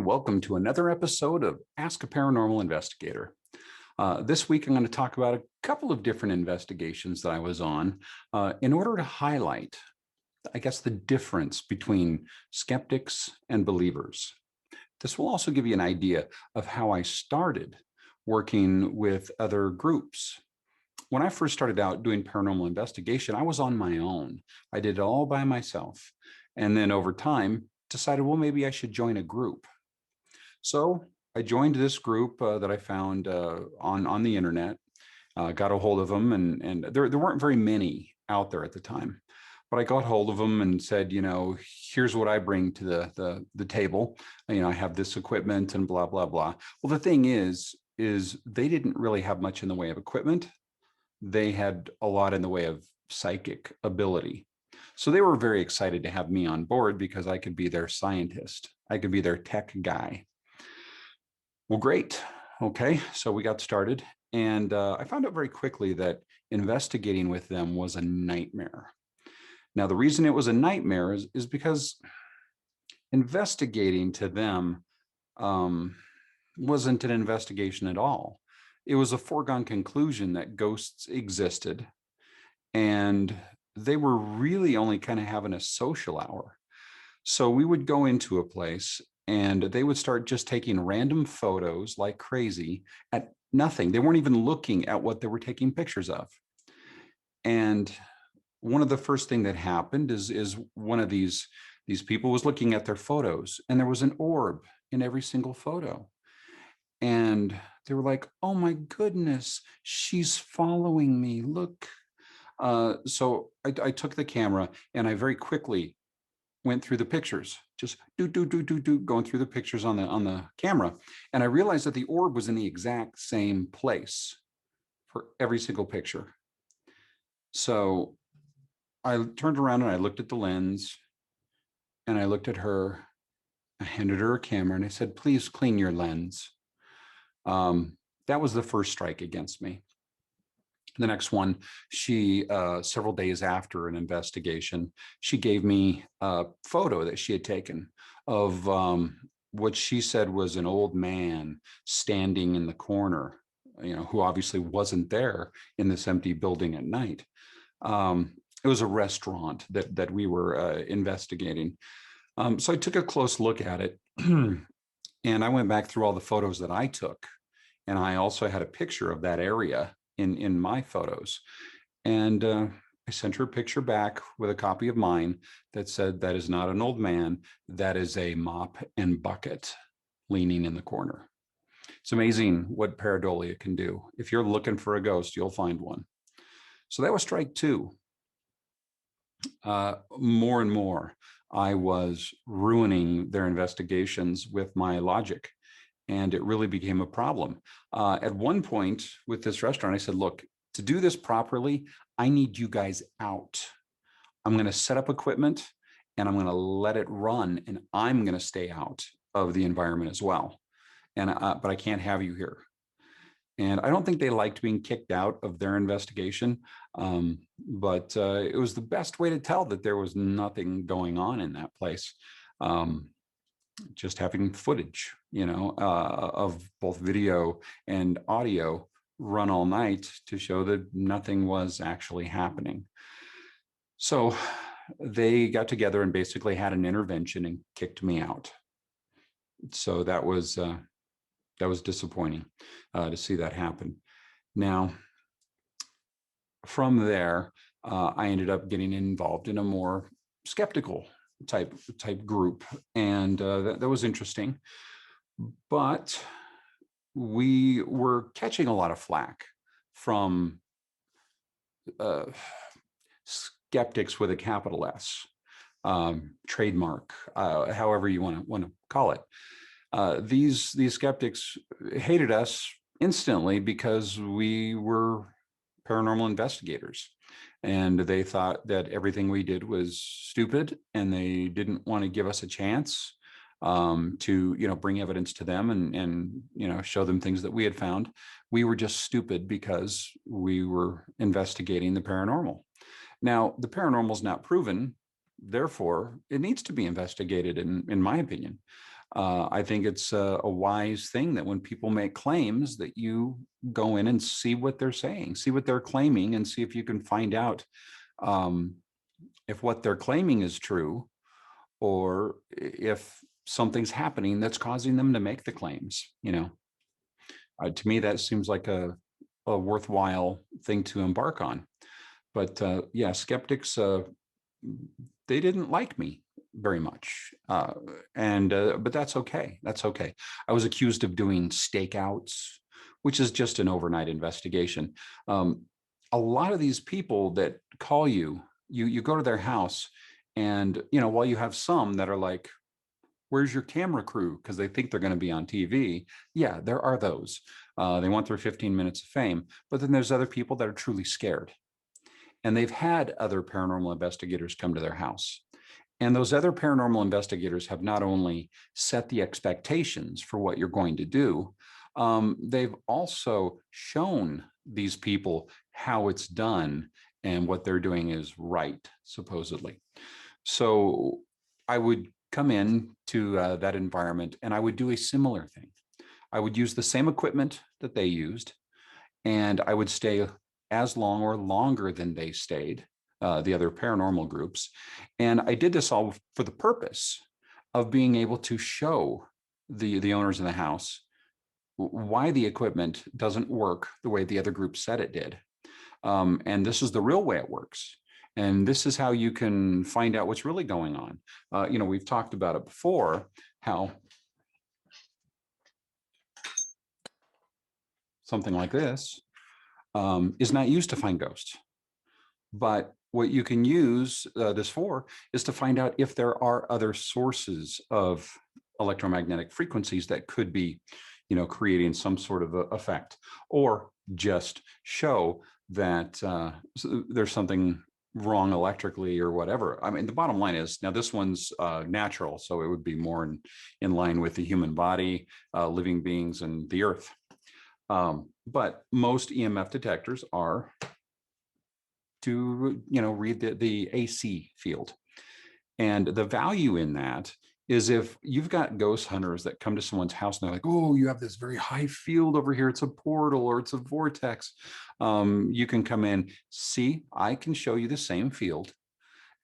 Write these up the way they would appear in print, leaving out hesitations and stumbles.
and welcome to another episode of Ask a Paranormal Investigator. This week, I'm going to talk about a couple of different investigations that I was on in order to highlight, I guess, the difference between skeptics and believers. This will also give you an idea of how I started working with other groups. When I first started out doing paranormal investigation, I was on my own. I did it all by myself. And then over time, decided, well, maybe I should join a group. So I joined this group that I found on the internet, got a hold of them, and there weren't very many out there at the time. But I got hold of them and said, here's what I bring to the table. I have this equipment and blah, blah, blah. Well, the thing is they didn't really have much in the way of equipment. They had a lot in the way of psychic ability. So they were very excited to have me on board because I could be their scientist. I could be their tech guy. Well, great. Okay, so we got started. And I found out very quickly that investigating with them was a nightmare. Now, the reason it was a nightmare is because investigating to them wasn't an investigation at all. It was a foregone conclusion that ghosts existed, and they were really only kind of having a social hour. So we would go into a place and they would start just taking random photos like crazy at nothing. They weren't even looking at what they were taking pictures of. And one of the first thing that happened is one of these people was looking at their photos, and there was an orb in every single photo. And they were like, oh my goodness, she's following me. Look. So I took the camera and I very quickly went through the pictures, just going through the pictures on the camera. And I realized that the orb was in the exact same place for every single picture. So I turned around and I looked at the lens and I looked at her. I handed her a camera and I said, please clean your lens. That was the first strike against me. The next one, she, several days after an investigation, she gave me a photo that she had taken of what she said was an old man standing in the corner, who obviously wasn't there in this empty building at night. It was a restaurant that we were investigating. So I took a close look at it and I went back through all the photos that I took. And I also had a picture of that area in my photos. And I sent her a picture back with a copy of mine that said, that is not an old man, that is a mop and bucket leaning in the corner. It's amazing what pareidolia can do. If you're looking for a ghost, you'll find one. So that was strike two. More and more, I was ruining their investigations with my logic. And it really became a problem. At one point with this restaurant, I said, look, to do this properly, I need you guys out. I'm going to set up equipment and I'm going to let it run, and I'm going to stay out of the environment as well. And but I can't have you here. And I don't think they liked being kicked out of their investigation, but it was the best way to tell that there was nothing going on in that place. Just having footage, of both video and audio run all night to show that nothing was actually happening. So they got together and basically had an intervention and kicked me out. So that was disappointing to see that happen. Now, from there, I ended up getting involved in a more skeptical type group, and that was interesting. But we were catching a lot of flack from skeptics with a capital S, trademark, however you want to call it. These skeptics hated us instantly because we were paranormal investigators. And they thought that everything we did was stupid, and they didn't want to give us a chance to, bring evidence to them and show them things that we had found. We were just stupid because we were investigating the paranormal. Now, the paranormal is not proven, therefore it needs to be investigated, in my opinion. I think it's a wise thing that when people make claims that you go in and see what they're saying, see what they're claiming, and see if you can find out um, if what they're claiming is true, or if something's happening that's causing them to make the claims. To me, that seems like a worthwhile thing to embark on. But yeah, skeptics, they didn't like me very much. And but that's okay. That's okay. I was accused of doing stakeouts, which is just an overnight investigation. Um, a lot of these people that call you, you go to their house, and while you have some that are like, where's your camera crew? Because they think they're going to be on TV. Yeah, there are those. They want their 15 minutes of fame. But then there's other people that are truly scared. And they've had other paranormal investigators come to their house. And those other paranormal investigators have not only set the expectations for what you're going to do, they've also shown these people how it's done and what they're doing is right, supposedly. So I would come in to that environment and I would do a similar thing. I would use the same equipment that they used, and I would stay as long or longer than they stayed, the other paranormal groups. And I did this all for the purpose of being able to show the owners in the house why the equipment doesn't work the way the other group said it did. And this is the real way it works. And this is how you can find out what's really going on. We've talked about it before, how something like this is not used to find ghosts. But what you can use this for is to find out if there are other sources of electromagnetic frequencies that could be, creating some sort of effect, or just show that there's something wrong electrically or whatever. I mean, the bottom line is, now this one's natural, so it would be more in line with the human body, living beings, and the earth. But most EMF detectors are to read the AC field. And the value in that is, if you've got ghost hunters that come to someone's house and they're like, oh, you have this very high field over here, it's a portal or it's a vortex, you can come in, see, I can show you the same field,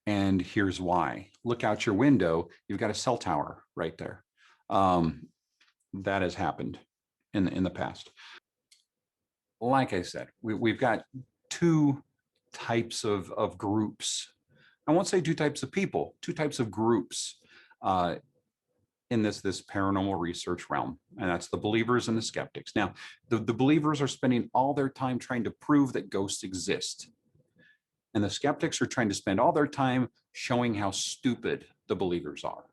and here's why. Look out your window, you've got a cell tower right there. That has happened in the past. Like I said, we've got two types of groups. I won't say two types of people, two types of groups in this paranormal research realm, and that's the believers and the skeptics. Now, the believers are spending all their time trying to prove that ghosts exist, and the skeptics are trying to spend all their time showing how stupid the believers are.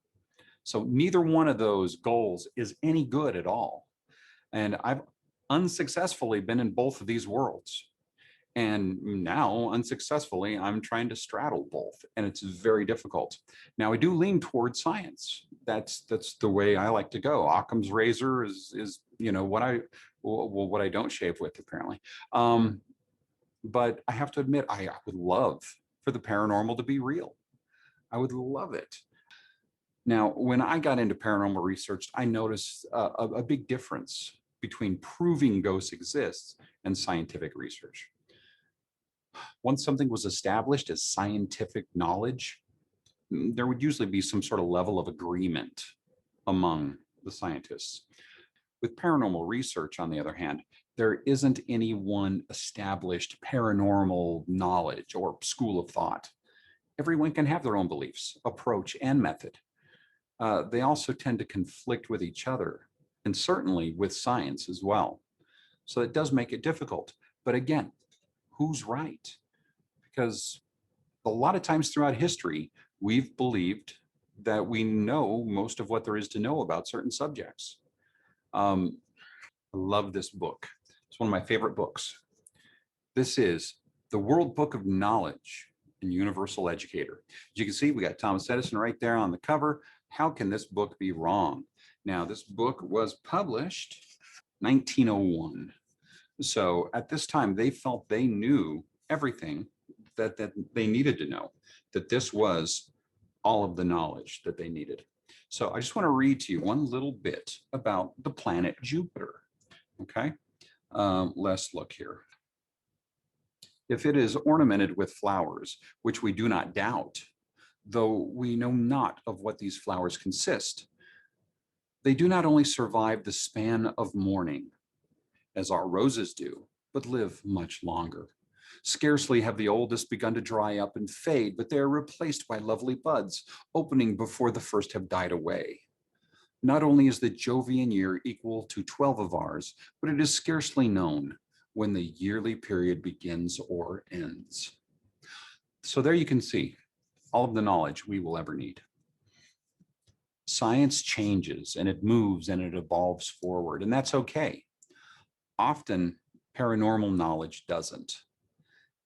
So neither one of those goals is any good at all. And I've unsuccessfully been in both of these worlds. And now, unsuccessfully, I'm trying to straddle both, and it's very difficult. Now, I do lean towards science. That's the way I like to go. Occam's razor is what I don't shave with, apparently. But I have to admit, I would love for the paranormal to be real. I would love it. Now, when I got into paranormal research, I noticed a big difference between proving ghosts exist and scientific research. Once something was established as scientific knowledge, there would usually be some sort of level of agreement among the scientists. With paranormal research, on the other hand, there isn't any one established paranormal knowledge or school of thought. Everyone can have their own beliefs, approach, and method. They also tend to conflict with each other, and certainly with science as well. So it does make it difficult. But again, who's right? Because a lot of times throughout history, we've believed that we know most of what there is to know about certain subjects. I love this book. It's one of my favorite books. This is the World Book of Knowledge and Universal Educator. As you can see, we got Thomas Edison right there on the cover. How can this book be wrong? Now, this book was published 1901. So at this time, they felt they knew everything that they needed to know, that this was all of the knowledge that they needed. So I just want to read to you one little bit about the planet Jupiter. Okay, let's look here. If it is ornamented with flowers, which we do not doubt, though we know not of what these flowers consist, they do not only survive the span of morning, as our roses do, but live much longer. Scarcely have the oldest begun to dry up and fade, but they are replaced by lovely buds, opening before the first have died away. Not only is the Jovian year equal to 12 of ours, but it is scarcely known when the yearly period begins or ends. So there you can see all of the knowledge we will ever need. Science changes and it moves and it evolves forward, and that's okay. Often paranormal knowledge doesn't.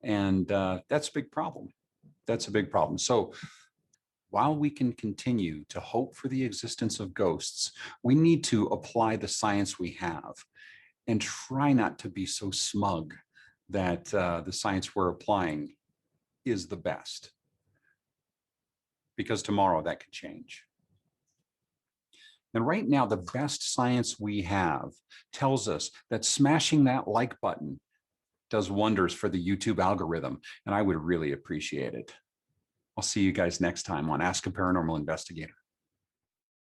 And that's a big problem. That's a big problem. So while we can continue to hope for the existence of ghosts, we need to apply the science we have and try not to be so smug that the science we're applying is the best, because tomorrow that could change. And right now, the best science we have tells us that smashing that like button does wonders for the YouTube algorithm, and I would really appreciate it. I'll see you guys next time on Ask a Paranormal Investigator.